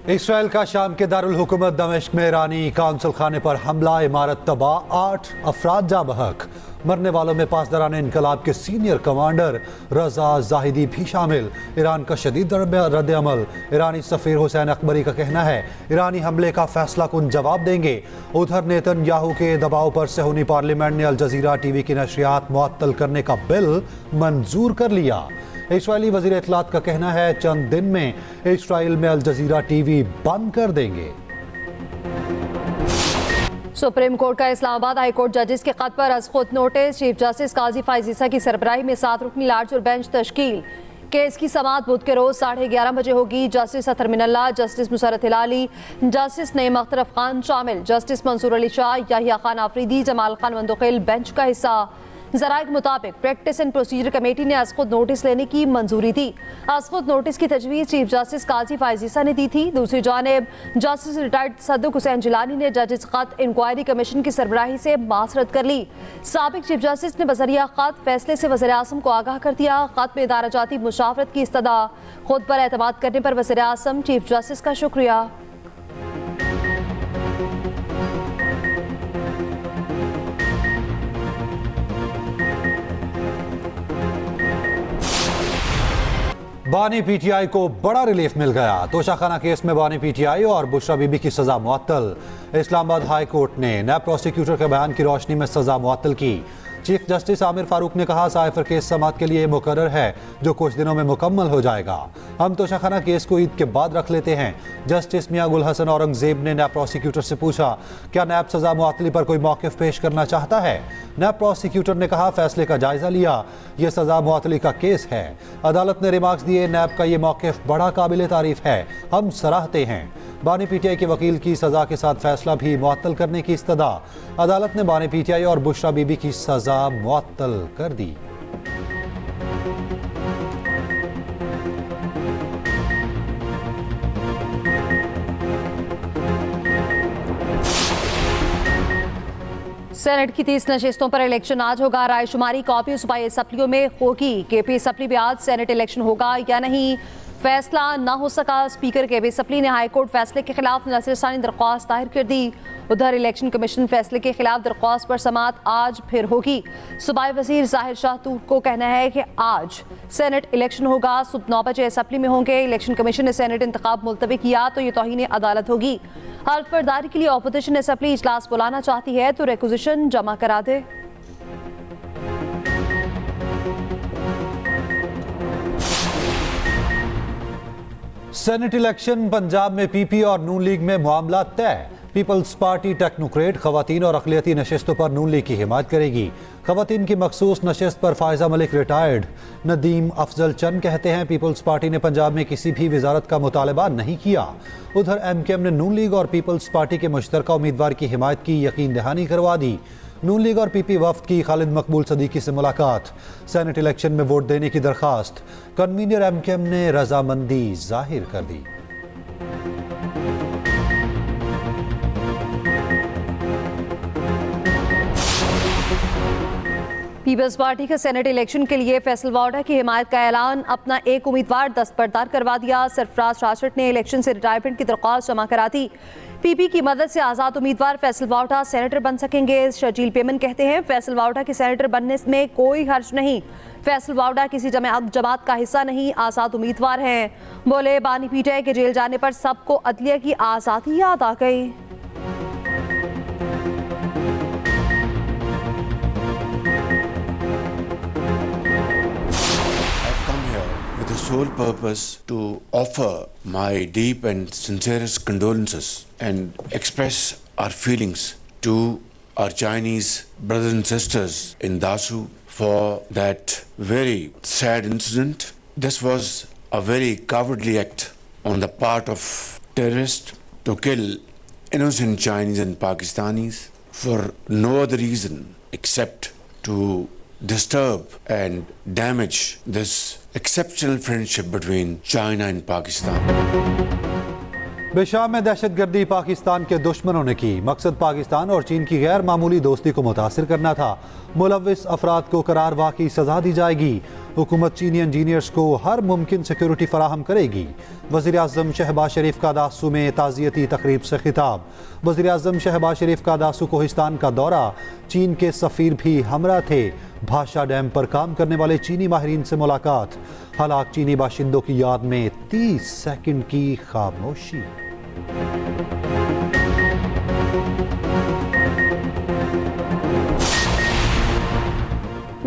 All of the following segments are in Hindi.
इसराइल का शाम के दारुल हुकूमत दमिश्क में ईरानी काउंसिल खाने पर हमला, इमारत तबाह, 8 अफराद जा बहक। मरने वालों में पासदारान इनकलाब के सीनियर कमांडर रजा जाहिदी भी शामिल। ईरान का शदीद रद्द अमल। ईरानी सफीर हुसैन अकबरी का कहना है ईरानी हमले का फैसला कुन जवाब देंगे। उधर नेतन्याहू के दबाव पर सहूनी पार्लियामेंट ने अल जजीरा टीवी की नशरियात मुअत्तल करने का बिल मंजूर कर लिया। इसराइली वजीर इत्तलात का कहना है चंद दिन में इसराइल में अल जजीरा टीवी बंद कर देंगे। सुप्रीम कोर्ट का इस्लामाबाद हाई कोर्ट जजेस के खत पर अज़ खुद नोटिस। चीफ जस्टिस काजी फाइज ईसा की सरबराही में 7 रुकनी लार्ज और बेंच तश्कील। केस की समाअत बुध के रोज 11:30 बजे होगी। जस्टिस अतर मिनल्ला, जस्टिस मुसरत हिलाली, जस्टिस नईम अख्तरफ खान शामिल। जस्टिस मंसूर अली शाह, याहिया खान आफरीदी, जमाल खान मंदुखिल बेंच का हिस्सा। ज़राए के मुताबिक प्रैक्टिस एंड प्रोसीजर कमेटी ने अज़ खुद नोटिस लेने की मंजूरी दी। अज़ खुद नोटिस की तजवीज़ चीफ जस्टिस काजी फाइज ईसा ने दी थी। दूसरी जानिब जस्टिस रिटायर्ड सद्दुक हुसैन जिलानी ने जजेस खत इंक्वायरी कमीशन की सरबराही से मासरत कर ली। साबिक चीफ जस्टिस ने बजरिया खत फैसले से वज़ीर आज़म को आगाह कर दिया। खत में इदारा जाती मुशावरत की इस्तदा। खुद पर एतमाद करने पर वज़ीर आज़म चीफ जस्टिस का शुक्रिया। बानी पीटीआई को बड़ा रिलीफ मिल गया। तोशाखाना केस में बानी पीटीआई और बुशरा बीबी की सजा मुअत्तल। इस्लामाबाद हाई कोर्ट ने नैब प्रोसिक्यूटर के बयान की रोशनी में सजा मुअत्तल की। चीफ जस्टिस आमिर फारूक ने कहा साइफर केस समाअत के लिए मुकर्रर है जो कुछ दिनों में मुकम्मल हो जाएगा। हम तोशाखाना केस को ईद के बाद रख लेते हैं। जस्टिस मियां गुल हसन औरंगजेब ने नैब प्रोसिक्यूटर से पूछा क्या नैब सजा मुअत्तली पर कोई मौक़िफ़ पेश करना चाहता है। नैब प्रोसिक्यूटर ने कहा फैसले का जायजा लिया, यह सजा मुअत्तली का केस है। अदालत ने रिमार्क्स दिए नैब का ये मौक़िफ़ बड़ा काबिल तारीफ है, हम सराहते हैं। बानी पीटीआई के वकील की सजा के साथ फैसला भी मुअत्तल करने की इस्तदा। अदालत ने बानी पीटीआई और बुशरा बीबी की सजा मुअत्तल कर दी। सेनेट की 30 नशिस्तों पर इलेक्शन आज होगा। रायशुमारी कॉपी सूबाई असम्बलियों में होगी। केपी असम्बली में आज सेनेट इलेक्शन होगा या नहीं, फैसला ना हो सका। स्पीकर केपी असम्बली ने हाईकोर्ट फैसले के खिलाफ नज़रसानी दरख्वास्त दायर कर दी। उधर इलेक्शन कमीशन फैसले के खिलाफ दरख्वास्त पर समाअत आज फिर होगी। सूबाई वजीर जाहिर शाह तूर को कहना है कि आज सेनेट इलेक्शन होगा। सुबह 9 बजे असम्बली में होंगे। इलेक्शन कमीशन ने सेनेट इंतखाब मुलतवी किया तो ये तौहीन अदालत होगी। हल्फ बर्दारी के लिए ऑपोजिशन असम्बली इजलास बुलाना चाहती है तो रिक्विजिशन जमा करा दे। सेनेट इलेक्शन पंजाब में पीपी और नून लीग में मामला तय। पीपल्स पार्टी टेक्नोक्रेट खवातीन और अक़लियती नशिस्तों पर नून लीग की हिमायत करेगी। खवातीन की मखसूस नशिस्त पर फायजा मलिक रिटायर्ड। नदीम अफजल चंद कहते हैं पीपल्स पार्टी ने पंजाब में किसी भी वजारत का मुतालबा नहीं किया। उधर MKM ने नून लीग और पीपल्स पार्टी के मुश्तरका उम्मीदवार की हिमायत की यकीन दहानी करवा दी। नून लीग और पीपी वफ्द की खालिद मकबूल सदीकी से मुलाकात। सेनेट इलेक्शन में वोट देने की दरखास्त। कन्वीनर MKM ने रजामंदी जाहिर कर दी। पीपल्स पार्टी का सेनेट इलेक्शन के लिए फैसल वाडा की हिमायत का ऐलान। अपना एक उम्मीदवार दस्तबरदार करवा दिया। सरफराज राशद ने इलेक्शन से रिटायरमेंट की दरख्वास्त जमा करा दी। पीपी की मदद से आज़ाद उम्मीदवार फैसल वाडा सेनेटर बन सकेंगे। शर्जील पेमन कहते हैं फैसल वाडा के सेनेटर बनने में कोई हर्ज नहीं। फैसल वाडा किसी जमात का हिस्सा नहीं, आज़ाद उम्मीदवार हैं। बोले बानी पीटीआई के जेल जाने पर सबको अदलिया की आज़ादी याद आ गई। The sole purpose to offer my deep and sincerest condolences and express our feelings to our Chinese brothers and sisters in Dasu for that very sad incident. This was a very cowardly act on the part of terrorists to kill innocent Chinese and Pakistanis for no other reason except to disturb and damage this exceptional friendship between China and Pakistan. Besham में दहशतगर्दी पाकिस्तान के दुश्मनों ने की। मकसद पाकिस्तान और चीन की गैर मामूली दोस्ती को मुतासिर करना था। मुलव्विस अफराद को करार वाक़ई सजा दी जाएगी। हुकूमत चीनी इंजीनियर्स को हर मुमकिन सिक्योरिटी फराहम करेगी। वज़ीर आज़म शहबाज शरीफ का दासू में ताज़ियती तकरीब से खिताब। वज़ीर आज़म शहबाज शरीफ का दासू कोहिस्तान का दौरा, चीन के सफ़ीर भी हमरा थे। भाषा डैम पर काम करने वाले चीनी माहिरीन से मुलाकात। हलाक चीनी बाशिंदों की याद में 30 सेकंड की खामोशी।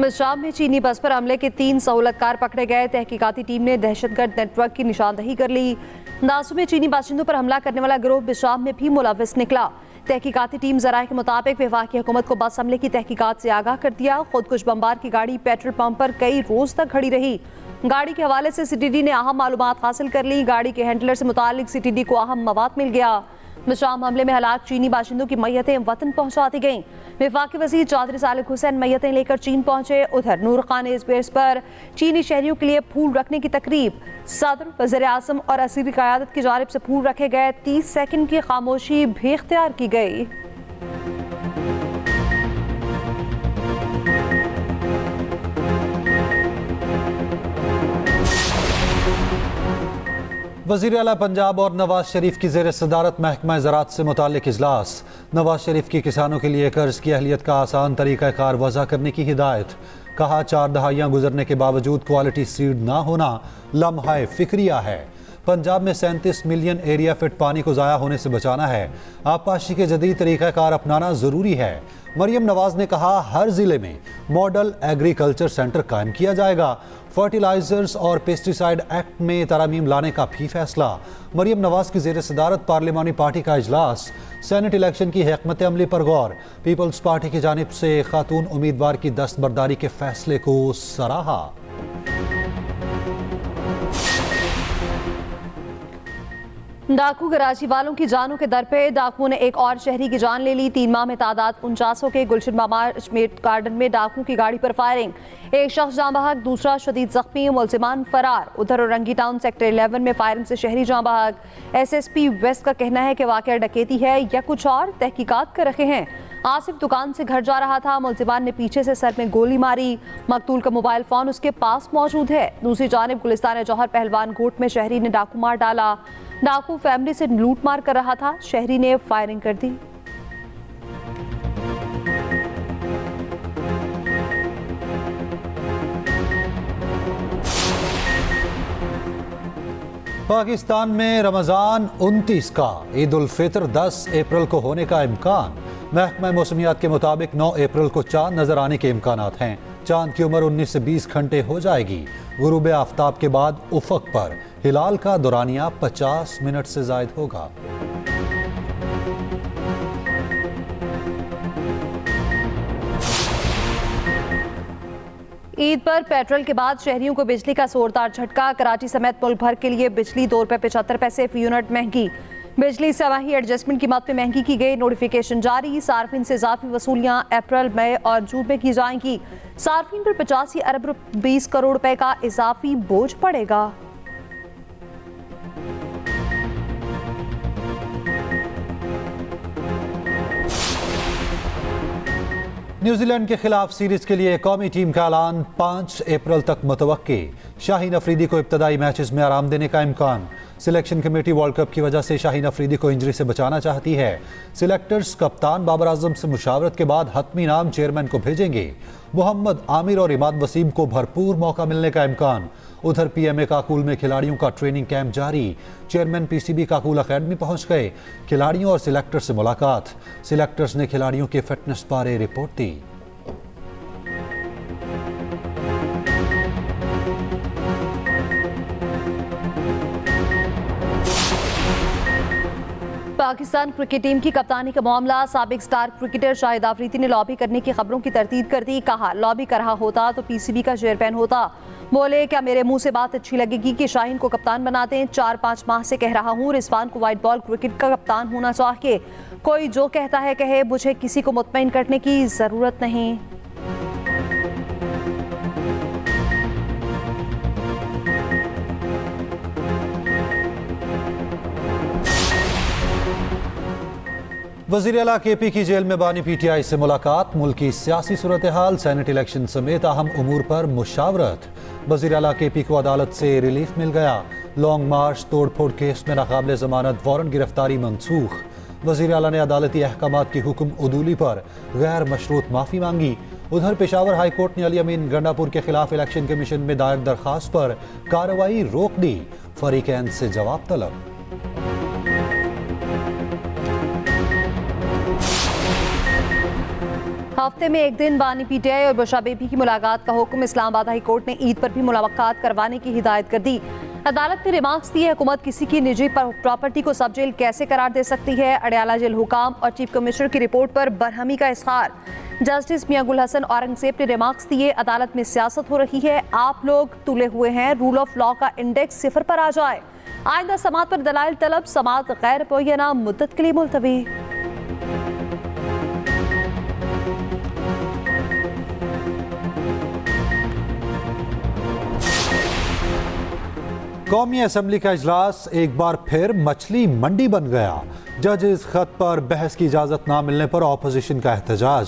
शाम में चीनी बस पर हमले के 3 सहूलतकार पकड़े गए। तहकीकाती टीम ने दहशतगर्द नेटवर्क की निशानदही कर ली। दासू में चीनी बाशिंदों पर हमला करने वाला गिरोह बिशाम में भी मुलविस निकला। तहकीकाती टीम ज़राए के मुताबिक वफाकी हुकूमत को बस हमले की तहकीकात से आगाह कर दिया। खुदकुश बमबार की गाड़ी पेट्रोल पंप पर कई रोज तक खड़ी रही। गाड़ी के हवाले से सीटीडी ने अहम मालूमात हासिल कर ली। गाड़ी के हैंडलर से मुतालिक सीटीडी को अहम मवाद मिल गया। शाम हमले में हलाक चीनी बाशिंदों की मैयतें वतन पहुंचा दी गईं। वफाकी वज़ीर चौधरी सालिक हुसैन मैयतें लेकर चीन पहुंचे। उधर नूर खान एयरबेस पर चीनी शहरियों के लिए फूल रखने की तकरीब। सदर, वज़ीर आज़म और असीरी क़यादत की जानिब से फूल रखे गए। 30 सेकंड की खामोशी भी इख्तियार की गई। वज़ीर आला पंजाब और नवाज शरीफ की ज़ेर सदारत महकमा ज़राअत से मुताल्लिक़ इजलास। नवाज शरीफ की किसानों के लिए कर्ज की अहलियत का आसान तरीक़ाकार वज़ा करने की हिदायत। कहा 4 दहाइयाँ गुजरने के बावजूद क्वालिटी सीड ना होना लम्हा फ़िक्रिया है। पंजाब में 37 मिलियन एरिया फिट पानी को ज़ाया होने से बचाना है। आबपाशी के जदीद तरीक़ाकार अपनाना ज़रूरी है। मरियम नवाज ने कहा हर ज़िले में मॉडल एग्रीकल्चर सेंटर कायम किया जाएगा। फर्टिलाइजर्स और पेस्टिसाइड एक्ट में तरमीम लाने का भी फैसला। मरियम नवाज की ज़ेर सदारत पार्लिमानी पार्टी का इजलास। सेनेट इलेक्शन की हिकमत अमली पर गौर। पीपल्स पार्टी की जानिब से खातून उम्मीदवार की दस्तबरदारी के फैसले को सराहा। डाकू कराची वालों की जानों के दर पे। डाकुओं ने एक और शहरी की जान ले ली। 3 माह में तादाद 49 के गुलशन मामा अजमेर गार्डन में डाकू की गाड़ी पर फायरिंग। एक शख्स जाँ बहक, दूसरा शदीद जख्मी, मुलजिमान फरार। उधर औरंगी टाउन सेक्टर 11 में फायरिंग से शहरी जाँ बहक। SSP वेस्ट का कहना है कि वाकया डकैती है या कुछ और, तहकीकात कर रहे हैं। आसिफ दुकान से घर जा रहा था। मुलजिमान ने पीछे से सर में गोली मारी। मकतूल का मोबाइल फोन उसके पास मौजूद है। दूसरी जानिब गुलिस्तान जौहर पहलवान कोट में शहरी ने डाकू मार डाला। डाकू फैमिली से लूट मार कर रहा था। शहरी ने फायरिंग कर दी। पाकिस्तान में रमज़ान 29 का, ईद उल फितर 10 अप्रैल को होने का इम्कान। महकमा मौसमियात के मुताबिक 9 अप्रैल को चांद नजर आने के इम्कानात हैं। चांद की उम्र 19 से 20 घंटे हो जाएगी। गुरूब आफ्ताब के बाद उफक पर हिलाल का दौरानिया 50 मिनट से जायद होगा। ईद पर पेट्रोल के बाद शहरियों को बिजली का जोरदार झटका। कराची समेत मुल्क भर के लिए बिजली ₹2.75 फी यूनिट महंगी। बिजली समाही एडजस्टमेंट कीमत में महंगी की गई। नोटिफिकेशन जारी। सार्फिन से इजाफी वसूलियां अप्रैल, मई और जून में की जाएंगी। सार्फिन पर 85 अरब 20 करोड़ रुपए का इजाफी बोझ पड़ेगा। न्यूजीलैंड के खिलाफ सीरीज के लिए कौमी टीम का ऐलान 5 अप्रैल तक मुतवक्की। शाहीन अफरीदी को इब्तदाई मैचेस में आराम देने का इम्कान। सिलेक्शन कमेटी वर्ल्ड कप की वजह से शाहीन अफरीदी को इंजरी से बचाना चाहती है। सिलेक्टर्स कप्तान बाबर आजम से मुशावरत के बाद हतमी नाम चेयरमैन को भेजेंगे। मोहम्मद आमिर और इमाद वसीम को भरपूर मौका मिलने का इम्कान। उधर PMA काकूल में खिलाड़ियों का ट्रेनिंग कैंप जारी। चेयरमैन PCB काकूल अकेडमी पहुंच गए। खिलाड़ियों और सिलेक्टर से मुलाकात। सिलेक्टर्स ने खिलाड़ियों के फिटनेस बारे रिपोर्ट दी। पाकिस्तान क्रिकेट टीम की कप्तानी का मामला। साबिक स्टार क्रिकेटर शाहिद आफरीदी ने लॉबी करने की खबरों की तरदीद कर दी। कहा लॉबी कर रहा होता तो PCB का चेयरमैन होता। बोले क्या मेरे मुंह से बात अच्छी लगेगी कि शाहीन को कप्तान बना दें? 4-5 माह से कह रहा हूँ रिजवान को वाइट बॉल क्रिकेट का कप्तान होना चाहिए। कोई जो कहता है कहे, मुझे किसी को मुतमईन करने की जरूरत नहीं। वज़ीर आला KP की जेल में बानी PTI से मुलाकात, मुल्क की सियासी सूरत हाल, सेनेट इलेक्शन समेत अहम उमूर पर मुशावरत। वज़ीर आला KP को अदालत से रिलीफ मिल गया। लॉन्ग मार्च तोड़ फोड़ केस में नाकाबिल जमानत वारंट गिरफ्तारी मनसूख। वज़ीर आला ने अदालती अहकामात की हुक्म उदूली पर गैर मशरूत माफ़ी मांगी। उधर पेशावर हाई कोर्ट ने अली अमीन गंडापुर के खिलाफ इलेक्शन कमीशन में दायर दरखास्त पर कार्रवाई रोक दी। फरीकैन से जवाब तलब। हफ्ते में एक दिन बानी PTI और बुशरा बीबी की मुलाकात का हुक्म। इस्लामाबाद हाई कोर्ट ने ईद पर भी मुलाकात करवाने की हिदायत कर दी। अदालत ने रिमार्क्स दिए, हुकूमत किसी की निजी प्रॉपर्टी को सब जेल कैसे करार दे सकती है। अडयाला जेल हुकाम और चीफ कमिश्नर की रिपोर्ट पर बरहमी का इज़हार। जस्टिस मियां गुल हसन औरंगजेब ने रिमार्क्स दिए, अदालत में सियासत हो रही है, आप लोग तुले हुए हैं, रूल ऑफ लॉ का इंडेक्स 0 पर आ जाए। आइंदा समात पर दलाइल तलब, समात गैर मुअय्यना मुद्दत के लिए मुलतवी। कौमी असम्बली का इजलास एक बार फिर मछली मंडी बन गया। जजेस खत पर बहस की इजाज़त ना मिलने पर ऑपोजिशन का एहतजाज।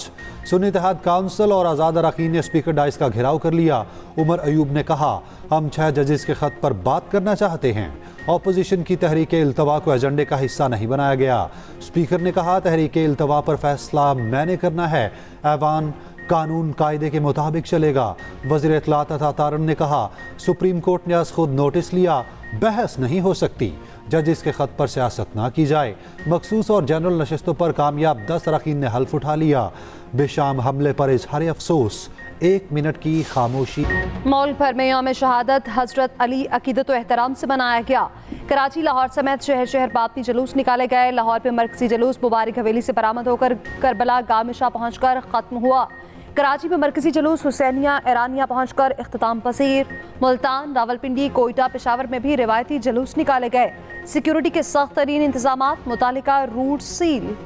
सुन्नी इत्तेहाद काउंसिल और आज़ाद अरकान ने स्पीकर डाइस का घेराव कर लिया। उमर अयूब ने कहा, हम 6 जजेस के खत पर बात करना चाहते हैं। ऑपोजिशन की तहरीक इल्तवा को एजेंडे का हिस्सा नहीं बनाया गया। स्पीकर ने कहा, तहरीक इल्तवा पर फैसला मैंने करना है, ऐवान कानून कायदे के मुताबिक चलेगा। वज़ीर इत्तलात अता तारन ने कहा, सुप्रीम कोर्ट ने आज खुद नोटिस लिया, बहस नहीं हो सकती, जजेस के खत पर सियासत ना की जाए। मखसूस और जनरल नशिस्तों पर कामयाब 10 अरकान ने हल्फ उठा लिया। बेशाम हमले पर इजहार अफसोस, 1 मिनट की खामोशी। मुल्क भर में यौम शहादत हजरत अली अकीदत व एहतराम से मनाया गया। कराची, लाहौर समेत शहर शहर बापती जुलूस निकाले गए। लाहौर में मरकजी जुलूस मुबारक हवेली से बरामद होकर करबला गामिशा पहुंचकर खत्म हुआ। कराची में मरकजी जुलूस हुसैनिया ईरानिया पहुंचकर इख्तिताम पसीर। मुल्तान, रावलपिंडी, कोयटा, पेशावर में भी रिवायती जुलूस निकाले गए। सिक्योरिटी के सख्त तरीन इंतजामात, मुतालिका रूट सील।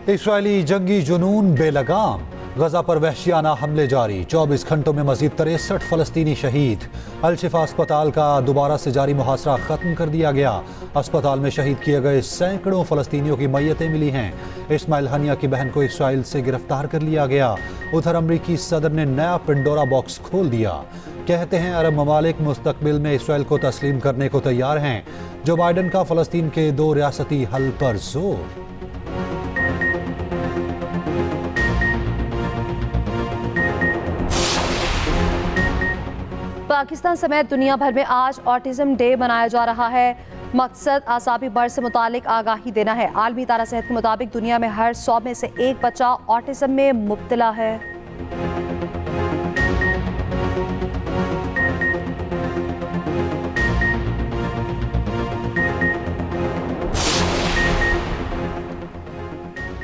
इस्राएली जंगी जुनून बेलगाम, गजा पर वहशियाना हमले जारी। 24 घंटों में मजीद 63 फलस्तीनी शहीद। अल-शिफा अस्पताल का दोबारा से जारी मुहासरा खत्म कर दिया गया। अस्पताल में शहीद किए गए सैकड़ों फलस्तीनियों की मैयतें मिली हैं। इस्माइल हनिया की बहन को इसराइल से गिरफ्तार कर लिया गया। उधर अमरीकी सदर ने नया पेंडोरा बॉक्स खोल दिया। कहते हैं अरब ममालिक मुस्तकबिल में इसराइल को तस्लीम करने को तैयार हैं। जो बाइडन का फलस्तीन के 2 रियासती हल पर जोर। पाकिस्तान समेत दुनिया भर में आज ऑटिज्म डे मनाया जा रहा है। मकसद आसाबी मर्ज से मुतालिक आगाही देना है। आलमी इदारा सेहत के मुताबिक दुनिया में हर 100 में से 1 बच्चा ऑटिज्म में मुब्तला है।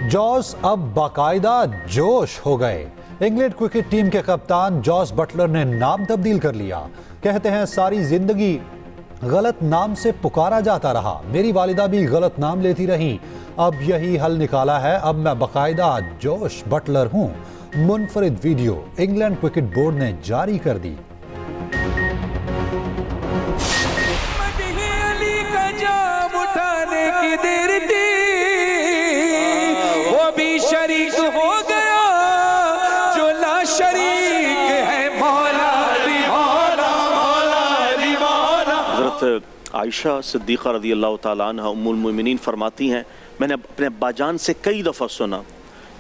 जॉस अब बाकायदा जोश हो गए। इंग्लैंड क्रिकेट टीम के कप्तान जॉस बटलर ने नाम तब्दील कर लिया। कहते हैं, सारी जिंदगी गलत नाम से पुकारा जाता रहा, मेरी वालिदा भी गलत नाम लेती रही, अब यही हल निकाला है, अब मैं बाकायदा जॉस बटलर हूं। मुनफरिद वीडियो इंग्लैंड क्रिकेट बोर्ड ने जारी कर दी। वो भी शरीक हो गया जो ला शरीक है, मौला दी मौला मौला दी मौला। हज़रत आयशा सिद्दीक़ा रज़ी अल्लाह ताला अन्हा उम्मुल मोमिनीन फरमाती हैं, मैंने अपने अब्बाजान से कई दफ़ा सुना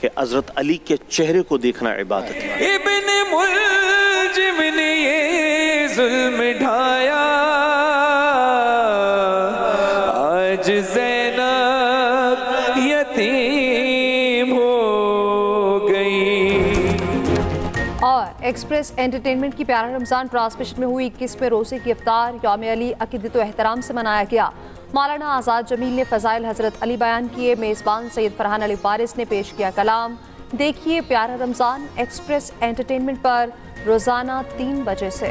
कि हज़रत अली के चेहरे को देखना इबादत है। इब्न मुल्जिम ने ये जुल्म ढाया, आज ज़ैनब यतीम हो गई। और एक्सप्रेस एंटरटेनमेंट की प्यारा रमजान ट्रांसमिशन में हुई 21वें रोजे की इफ्तार यौम अली अकीदत व एहतराम से मनाया गया। मौलाना आज़ाद जमील ने फ़ज़ाइल हज़रत अली बयान किए। मेज़बान सैयद फरहान अली फारिस ने पेश किया कलाम। देखिए प्यारा रमजान एक्सप्रेस एंटरटेनमेंट पर रोज़ाना 3 बजे से।